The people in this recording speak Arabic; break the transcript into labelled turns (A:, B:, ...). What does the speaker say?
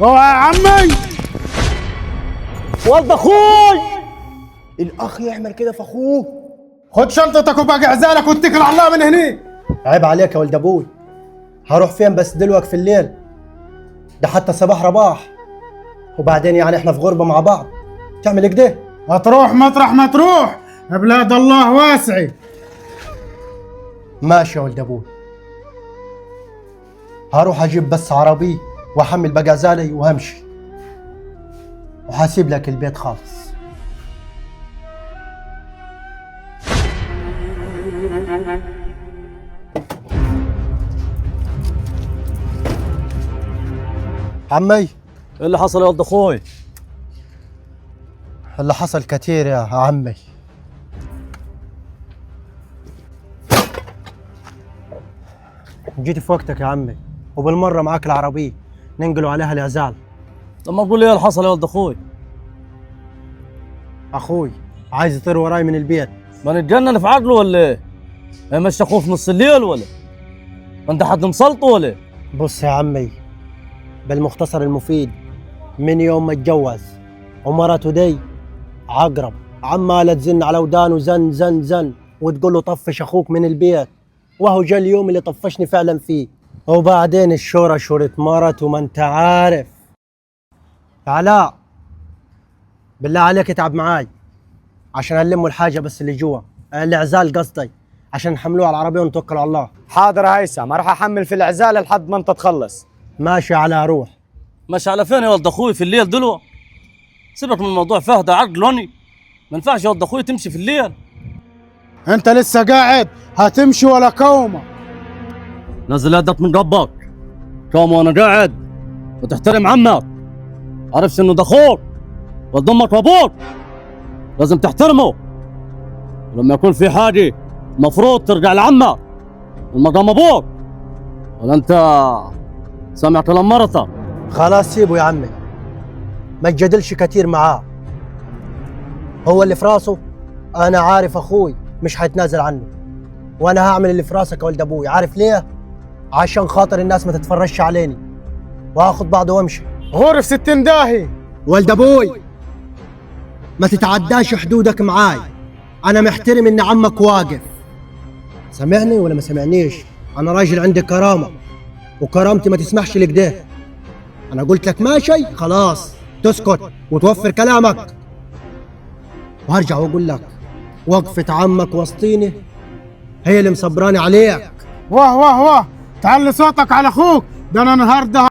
A: هو يا عمي
B: ولد اخوي، الاخ يعمل كده في اخوه.
A: خد شنطتك وباقي عزالك واتكل على الله من هني.
B: عيب عليك يا ولد ابوي، هروح فين بس دلوقتي في الليل؟ ده حتى صباح رباح، وبعدين يعني احنا في غربة مع بعض، تعمل كده؟
A: هتروح مطرح ما تروح، بلاد الله واسعة.
B: ماشي يا ولد ابوي، هروح اجيب بس عربي واحمل بقى عزالي وهمشي، وحاسب لك البيت خالص. عمي،
C: ايه اللي حصل يا ولد اخوي؟
B: اللي حصل كتير يا عمي. جيت في وقتك يا عمي، وبالمرة معاك العربية ننقلوا عليها العزال.
C: لما تقول لي ايه اللي حصل يا ولد اخوي؟
B: اخوي عايز يطير وراي من البيت.
C: ما نتجنن في عقله ولا ايه؟ ايه مش اخوه في نص الليل ولا؟ ما انت حد مسلطه ولا؟
B: بص يا عمي، بالمختصر المفيد، من يوم ما اتجوز ومراته دي عقرب عمالة تزن على ودانه زن زن زن، وتقول له طفش اخوك من البيت، وهو جا اليوم اللي طفشني فعلا فيه. وبعدين الشورى شورة مرته، ما انت عارف. علاء، بالله عليك اتعب معاي عشان نلموا الحاجة بس اللي جوا، العزال قصدي، عشان نحملوه على العربية ونتوكلوا على الله.
D: حاضر يا هيثم، اروح احمل في العزاله لحد ما انت تخلص.
B: ماشي على روح.
C: ماشي على فين يا ولد اخوي في الليل دلوقتي؟ سيبك من الموضوع، فهد عقلوني، ما ينفعش يا ولد اخوي تمشي في الليل.
A: انت لسه قاعد هتمشي ولا كومة؟
C: نزل يدك من ربك، قوم وانا قاعد، وتحترم عمك. عرفت انه ده اخوك ولد امك وابوك، لازم تحترمه. ولما يكون في حاجه مفروض ترجع لعمك المقام ابوك، ولا انت سامع كلام مرتك؟
B: خلاص سيبه يا عمي، ما تجادلش كتير معاه، هو اللي في راسه. انا عارف اخوي مش حيتنازل عنه، وانا هعمل اللي في راسك يا ولد ابوي. عارف ليه؟ عشان خاطر الناس ما تتفرجش عليني، واخد بعض وامشي.
A: غور في 60 داهي.
B: ولد ابوي، ما تتعداش حدودك معاي، انا محترم ان عمك واقف. سمعني ولا ما سمعنيش؟ انا راجل عندي كرامه، وكرامتي ما تسمحش لكده. انا قلت لك ماشي، خلاص تسكت وتوفر كلامك. وهرجع واقول لك، وقفة عمك وسطيني هي اللي مصبراني عليك.
A: واه واه واه، تعلي صوتك على اخوك، ده انا النهارده